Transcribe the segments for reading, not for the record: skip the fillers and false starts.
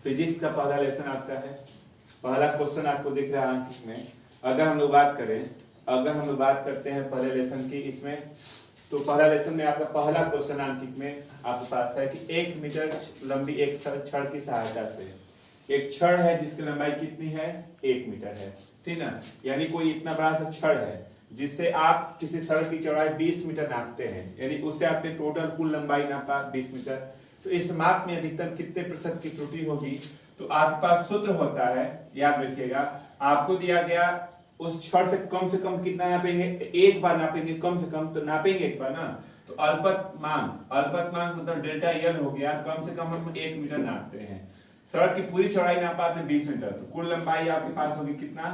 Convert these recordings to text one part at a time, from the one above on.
Physics का पहला lesson आपका है। पहला क्वेश्चन आपको दिख रहा है इसमें। अगर हम लोग बात करते हैं पहले लेसन की, इसमें तो पहला लेसन में आपका पहला क्वेश्चन अंकित में आपके पास है कि 1 मीटर लंबी एक छड़ की सहायता से, एक छड़ है जिसकी लंबाई कितनी है, 1 मीटर है, ठीक ना। यानी कोई इतना बड़ा सा छड़ है जिससे आप किसी सड़क की चौड़ाई 20 मीटर नापते हैं, यानी उससे आपने टोटल कुल लंबाई नापा 20 मीटर। तो इस माप में अधिकतम कितने प्रतिशत की त्रुटि होगी? तो आपके पास सूत्र होता है, याद रखिएगा, आपको दिया गया उस छड़ से कम कितना नापेंगे, एक बार नापेंगे, कम से कम तो नापेंगे एक बार ना। तो अल्पतमांक मतलब डेल्टा एल हो गया, कम से कम हम 1 मीटर नापते हैं। सड़क की पूरी चौड़ाई नापा आपने 20 मीटर, तो कुल लंबाई आपके पास होगी कितना,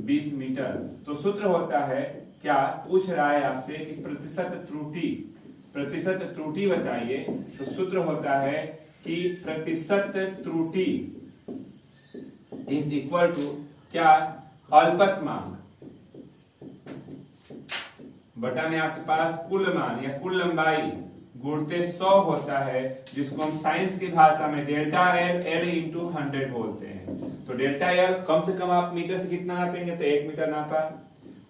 20 मीटर। तो सूत्र होता है क्या, पूछ रहा है आपसे कि प्रतिशत त्रुटि बताइए। तो सूत्र होता है कि प्रतिशत त्रुटि इज इक्वल टू क्या, अल्पतमांक बटा में आपके पास कुल मान या कुल लंबाई गुणते 100 होता है, जिसको हम साइंस की भाषा में डेल्टा एल इंटू 100 बोलते हैं। तो डेल्टा एल कम से कम आप मीटर से कितना नापेंगे, तो 1 मीटर नापा,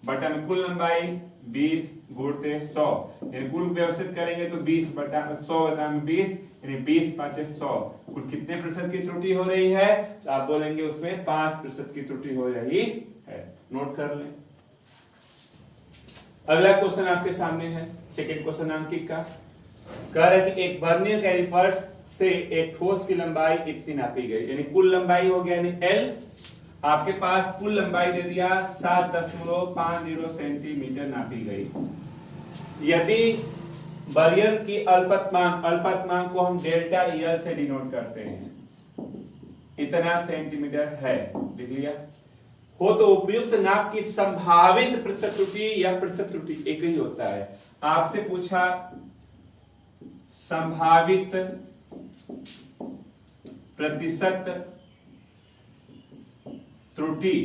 बटा में कुल लंबाई 20 गुणते 100, यानी कुल व्यवस्थित करेंगे तो 20 बटा 100 बटा में 20, यानी 20 5 100। कुल कितने प्रतिशत की त्रुटि हो रही है, तो आप बोलेंगे उसमें 5% की त्रुटि हो रही है। नोट कर लें। अगला क्वेश्चन आपके सामने है, सेकंड क्वेश्चन अंकित का। कह रहे कि एक वर्नियर कैलिपर्स से एक ठोस की लंबाई इतनी नापी गई, यानी कुल लंबाई हो गया, यानी एल आपके पास कुल लंबाई दे दिया 7.50 सेंटीमीटर नापी गई। यदि वर्नियर की अल्पतमांक को हम डेल्टा एल से डिनोट करते हैं, इतना सेंटीमीटर है, लिख लिया हो, तो उपयुक्त नाप की संभावित प्रतिशत त्रुटि या प्रतिशत त्रुटि एक ही होता है। आपसे पूछा संभावित प्रतिशत त्रुटि,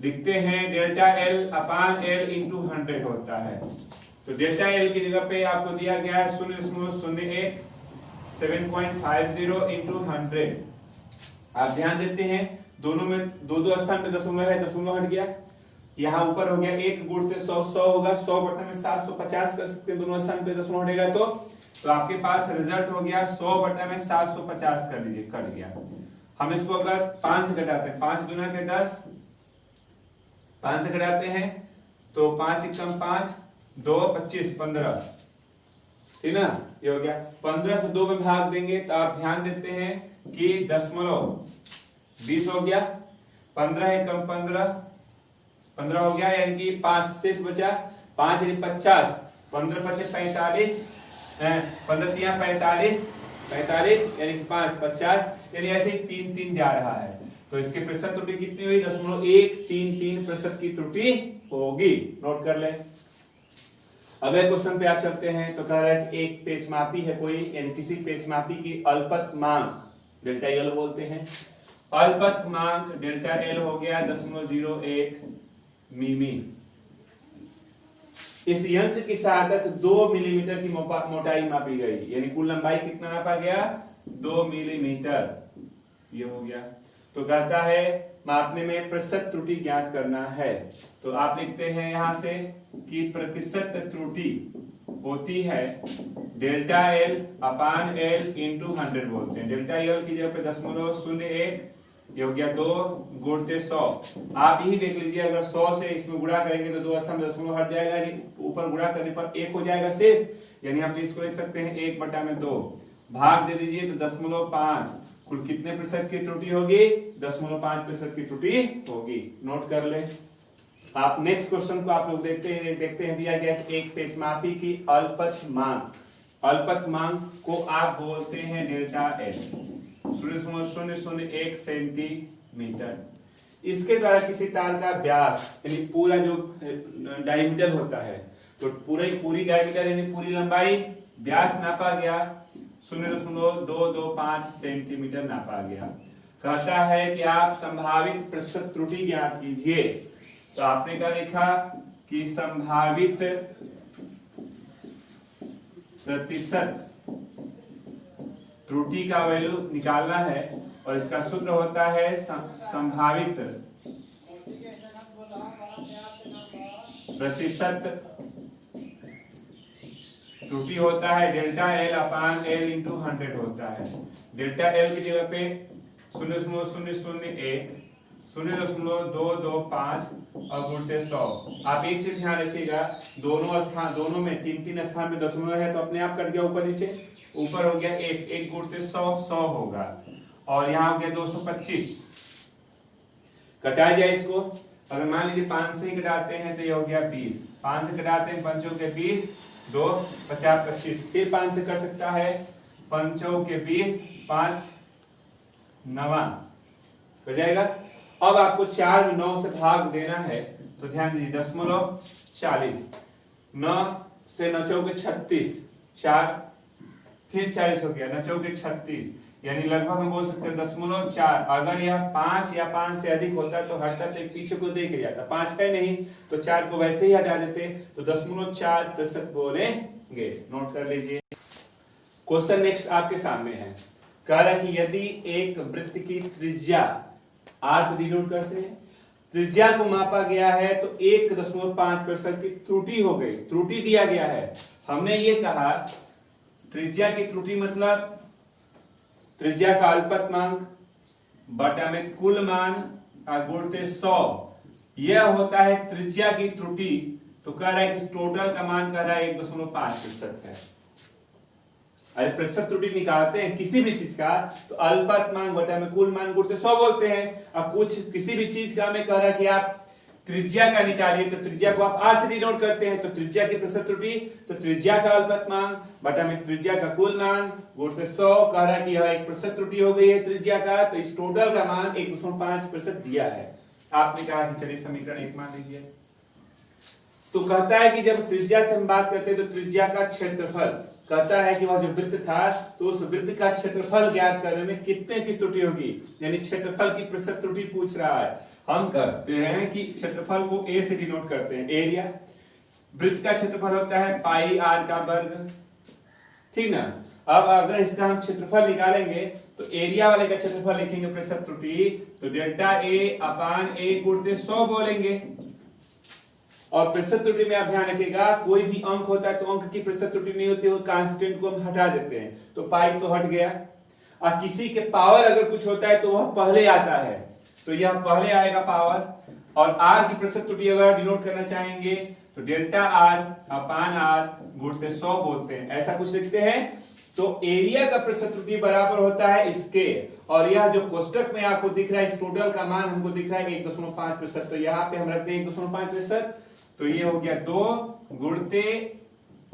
लिखते हैं डेल्टा एल अपान एल इंटू 100 होता है। तो डेल्टा एल की जगह पे आपको दिया गया है 0.01 7.50 इंटू 100। आप ध्यान देते हैं दोनों में दो स्थान पे दशमलव है, दशमलव हट गया, यहाँ ऊपर हो गया 1 गुणते 100, 100 होगा, 100 बटा में 750 कर सकते हैं, दोनों स्थान पे दशमलव हटेगा तो आपके पास रिजल्ट हो गया 100 बटा में 750 कर लीजिए, कट गया। हम इसको अगर 5 से घटाते हैं, 5 दूना के 10, 5 से घटाते हैं तो 5 एकम 5, 2 25 15, ठीक ना, ये हो गया। 15 से 2 में भाग देंगे तो आप ध्यान देते हैं कि दशमलव 20 हो गया, 15 एकम 15 हो गया, यानी कि 5 शेष बचा, 5 यानी 50, 15 पचे 45, 15 तिया 45 यानी 5 50, यानी ऐसे ही 3 जा रहा है। तो इसकी प्रतिशत त्रुटि कितनी हुई, 0.133% की त्रुटि होगी। नोट कर ले। अगले क्वेश्चन पे आप चलते हैं। तो कह रहा है कि एक पेचमापी है कोई, यानी किसी पेचमापी की अल्पतमांक डेल्टा एल बोलते हैं, अल्पतमांक डेल्टा एल हो गया 0.01 मिमी। इस यंत्र की सहायता से 2 मिलीमीटर की मोटाई मापी गई, यानी कुल लंबाई कितना नापा गया, 2 मिलीमीटर, ये हो गया। तो कहता है मापने में प्रतिशत त्रुटि ज्ञात करना है। तो आप लिखते हैं यहां से कि प्रतिशत त्रुटि होती है डेल्टा एल अपान एल इंटू 100 बोलते हैं। डेल्टा एल की जगह पे 0.01, ये हो गया 2 गुणते 100। आप यही देख लीजिए, अगर 100 से इसमें गुणा करेंगे तो 2 स्थान दशमलव हट जाएगा, ऊपर गुणा करने पर 1 हो जाएगा सिर्फ, यानी हम इसको लिख सकते हैं 1 बटा में 2, भाग दे दीजिए तो 0.5, कुल कितने प्रतिशत की त्रुटि होगी, 0.5% की त्रुटि होगी। नोट कर ले। आप नेक्स्ट क्वेश्चन को आप लोग देखते हैं दिया गया कि एक पेचमापी की अल्पतमांक को आप बोलते हैं डेल्टा एल, 0.001 सेंटीमीटर। इसके द्वारा किसी तार का व्यास, यानी पूरा जो डायमीटर होता है, तो पूरी डायमीटर यानी पूरी लंबाई, व्यास नापा गया 0.225 सेंटीमीटर नापा गया। कहता है कि आप संभावित प्रतिशत त्रुटि ज्ञात कीजिए। तो आपने क्या लिखा कि संभावित प्रतिशत त्रुटि का वैल्यू निकालना है। और इसका सूत्र होता है संभावित प्रतिशत त्रुटि होता है डेल्टा एल अपान एल इंटू 100 होता है। डेल्टा एल की जगह पे 0.001 0.225 और गुणते 100। आप एक चीज ध्यान रखिएगा, दोनों में तीन स्थान में दशमलव है तो अपने आप कट गया ऊपर नीचे। ऊपर हो गया एक गुणते 100 होगा और यहाँ हो गया 225। कटाया जाए इसको, अगर मान लीजिए 5 से ही घटाते हैं तो ये हो गया 20। 5 से घटाते हैं 5 के 20, 2 50 25। फिर 5 से कर सकता है 5 के 20, 5 9 हो जाएगा। अब आपको 4 में 9 से भाग देना है तो ध्यान दीजिए 0.40, 9 से 9 के 36, 4 फिर 40 हो गया, 9 के 36, यानी लगभग हम बोल सकते हैं 0.4। अगर यह 5 या 5 से अधिक होता तो हटता तो एक पीछे को दे के जाता, 5 है नहीं तो 4 को वैसे ही हटा देते तो 0.4% बोलेंगे। नोट कर लीजिए। क्वेश्चन नेक्स्ट आपके सामने है, कह रहा है कि यदि एक वृत्त की त्रिज्या r से डिनोट करते हैं, त्रिज्या को मापा गया है तो 1.5% की त्रुटि हो गई, त्रुटि दिया गया है। हमने ये कहा त्रिज्या की त्रुटि मतलब त्रिज्या का अल्पतमांक बटा में कुल मान गुणते 100, यह होता है त्रिज्या की त्रुटि। तो कह रहा है कि टोटल का मान कह रहा है 1.5% है। अरे प्रतिशत त्रुटि निकालते हैं किसी भी चीज का तो अल्पतमांक बटा में कुल मान गुणते 100 बोलते हैं। अब कुछ किसी भी चीज का मैं कह रहा है कि आप त्रिज्या का निकालिए तो त्रिज्या को आप r से डिनोट करते हैं तो त्रिज्या की प्रतिशत त्रुटि तो त्रिज्या का अल्पतमांक बटा में त्रिज्या का कुल मान गुणते 100। कह रहा है कि यह 1% त्रुटि हो गई है त्रिज्या का, तो इस टोटल का मान 1.5% दिया है। आपने कहा कि चलिए समीकरण 1 मान लीजिए। तो कहता है कि जब त्रिज्या से हम बात करते हैं तो त्रिज्या का क्षेत्रफल, कहता है कि वह जो वृत्त था तो उस वृत्त का क्षेत्रफल ज्ञात करने में कितने की त्रुटि होगी, यानी क्षेत्रफल की प्रतिशत त्रुटि पूछ रहा है। हम कहते हैं कि क्षेत्रफल को a से डिनोट करते हैं, एरिया। वृत्त का क्षेत्रफल होता है पाई r का वर्ग, ठीक ना। अब अगर इसका हम क्षेत्रफल निकालेंगे तो एरिया वाले का क्षेत्रफल लिखेंगे प्रतिशत त्रुटि तो डेल्टा a अपान a गुणते 100 बोलेंगे। और प्रतिशत त्रुटि में आप ध्यान रखिएगा कोई भी अंक होता है तो अंक की प्रतिशत त्रुटि नहीं होती है, कांस्टेंट को हम हटा देते हैं तो पाई तो हट गया। और किसी के पावर अगर कुछ होता है तो वह पहले आता है तो यह पहले आएगा पावर। और r की प्रतिशत त्रुटि अगर डिनोट करना चाहेंगे तो डेल्टा r अपान r गुणते 100 बोलते हैं, ऐसा कुछ लिखते हैं। तो एरिया का प्रतिशत त्रुटि बराबर होता है इसके, और यह जो कोष्टक में आपको दिख रहा है इस टोटल का मान हमको दिख रहा है 1.5%, तो यहाँ पे हम रखते हैं 1.5%, तो ये हो गया 2 गुणते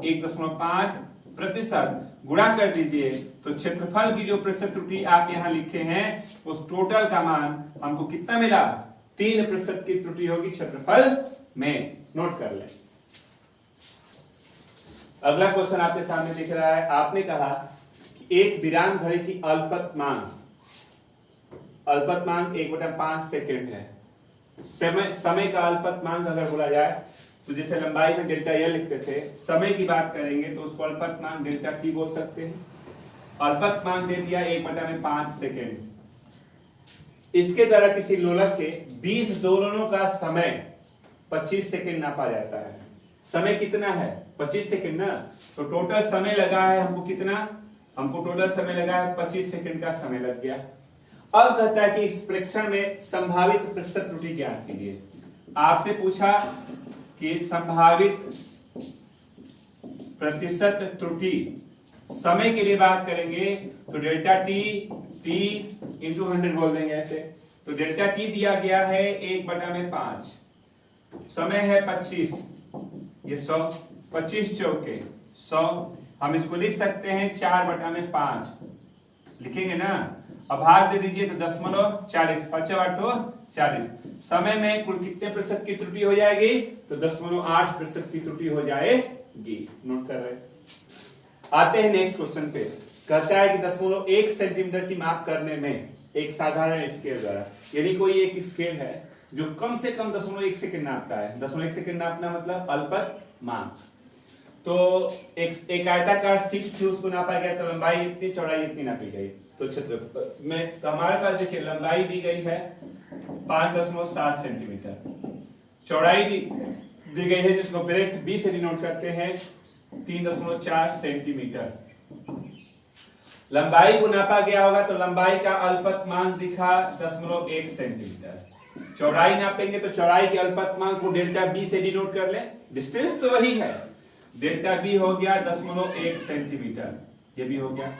1.5% गुणा कर दीजिए तो क्षेत्रफल की जो प्रतिशत त्रुटि आप यहाँ लिखे हैं उस टोटल का मान हमको कितना मिला, 3% की त्रुटि होगी क्षेत्रफल में। नोट कर लें। अगला क्वेश्चन आपके सामने दिख रहा है, आपने कहा कि एक विराम घड़ी की अल्पतमांक 1/5 सेकेंड है। समय का अल्पतमांक अगर बोला जाए तो जैसे लंबाई में डेल्टा एल लिखते थे, समय की बात करेंगे तो उसको अल्पतमांक डेल्टा टी बोल सकते हैं। अल्पतमांक दे दिया 1/5 सेकेंड। इसके द्वारा किसी लोलक के 20 दोलनों का समय 25 सेकेंड नापा जाता है। समय कितना है 25 सेकेंड ना, तो टोटल समय लगा है हमको कितना, हमको टोटल समय लगा है 25 सेकेंड का समय लग गया। अब कहता है कि इस परीक्षण में संभावित प्रतिशत त्रुटि ज्ञात कीजिए। आपसे पूछा कि संभावित प्रतिशत त्रुटि समय के लिए बात करेंगे तो डेल्टा टी इंटू 100 बोल देंगे ऐसे। तो डेल्टा टी दिया गया है 1/5, समय है 25, ये 100, 25 चौके 100, हम इसको लिख सकते हैं 4/5 लिखेंगे ना। अब भाग दे दीजिए तो 0.40, 5/8 समय में कुल कितने प्रतिशत की त्रुटि हो जाएगी, तो 0.8% की त्रुटि हो जाएगी। नोट कर रहे। आते हैं नेक्स्ट क्वेश्चन पे। कहता है कि 0.1 सेंटीमीटर की माप करने में एक साधारण स्केल द्वारा, यानी कोई एक स्केल है जो कम से कम 0.1 सेकेंड नापता है। 0.1 सेकेंड नापना मतलब अल्पतमांक। तो एक आयताकार शीट थी, उसको नापा गया तो लंबाई इतनी चौड़ाई इतनी नापी गई। तो क्षेत्र में तो हमारे पास देखिए लंबाई दी गई है 5.7 सेंटीमीटर, चौड़ाई दी गई है जिसको ब्रेथ बी से डिनोट करते हैं 3.4 सेंटीमीटर। लंबाई को नापा गया होगा तो लंबाई का अल्पतमांक दिखा 0.1 सेंटीमीटर। चौड़ाई नापेंगे तो चौड़ाई के अल्पतमांक को डेल्टा बी से डिनोट कर ले, डिस्टेंस तो वही है, डेल्टा बी हो गया 0.1 सेंटीमीटर, ये भी हो गया।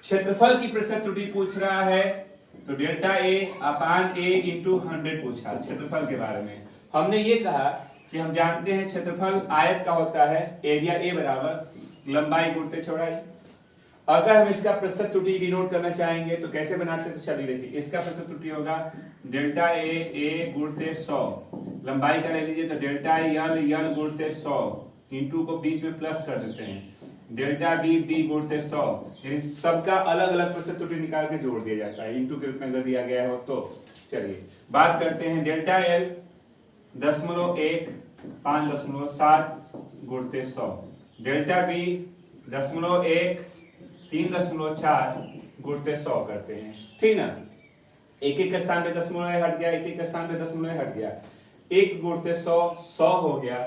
क्षेत्रफल की प्रतिशत त्रुटि पूछ रहा है तो delta A upon A into 100 पूछा क्षेत्रफल के बारे में। हमने ये कहा कि हम जानते हैं क्षेत्रफल आयत का होता है, एरिया ए बराबर लंबाई गुणित चौड़ाई। अगर हम इसका प्रतिशत त्रुटि डिनोट करना चाहेंगे तो कैसे बनाते हैं, तो चलिए देखिए इसका प्रतिशत त्रुटि होगा डेल्टा ए गुणित 100, लंबाई का ले लीजिए तो डेल्टा यल गुणित 100 इंटू को बीच में प्लस कर देते हैं, डेल्टा बी गुणित 100, यानी सबका अलग अलग प्रतिशत त्रुटि निकाल के जोड़ दिया जाता है, इंटू के रूप में अगर दिया गया हो तो। चलिए बात करते हैं डेल्टा एल 0.1 5.7 गुणित 100, डेल्टा बी 0.1 3.4 गुणित 100 करते हैं, ठीक ना। एक एक स्थान पे दशमलव हट गया, एक एक स्थान पे दशमलव हट गया, 1 गुणित 100 हो गया,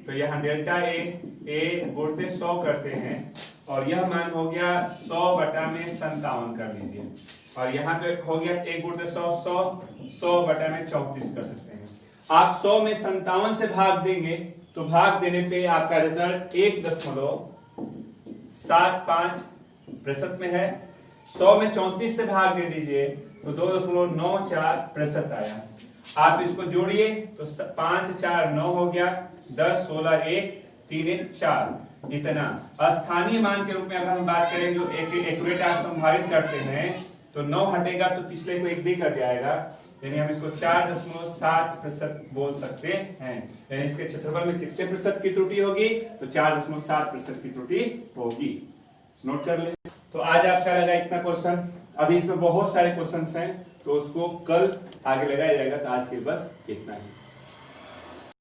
तो यहाँ डेल्टा ए गुणित 100 करते हैं और यह मान हो गया 100 बटा में 57 कर लीजिए, और यहाँ पे हो गया 1 गुणित 100 बटा में 34 कर सकते हैं। आप 100 में 57 से भाग देंगे तो भाग देने पे आपका रिजल्ट 1.75% में है। 100 में 34 से भाग दे दीजिए तो 2.94% आया। आप इसको जोड़िए तो 5 4 9 हो गया, 10 16 1 3 1 4, इतना। स्थानीय मान के रूप में अगर हम बात करें जो एक्यूरेट आप संभावित करते हैं तो 9 हटेगा तो पिछले को 1 देकर जाएगा, यानी हम इसको 4.7% बोल सकते हैं। यानी इसके क्षेत्रफल में कितने प्रतिशत की त्रुटि होगी, तो 4.7% की त्रुटि होगी। नोट कर ले। तो आज आपका लगा इतना क्वेश्चन, अभी इसमें बहुत सारे क्वेश्चंस हैं तो उसको कल आगे लगाया जाएगा। तो आज के बस इतना ही।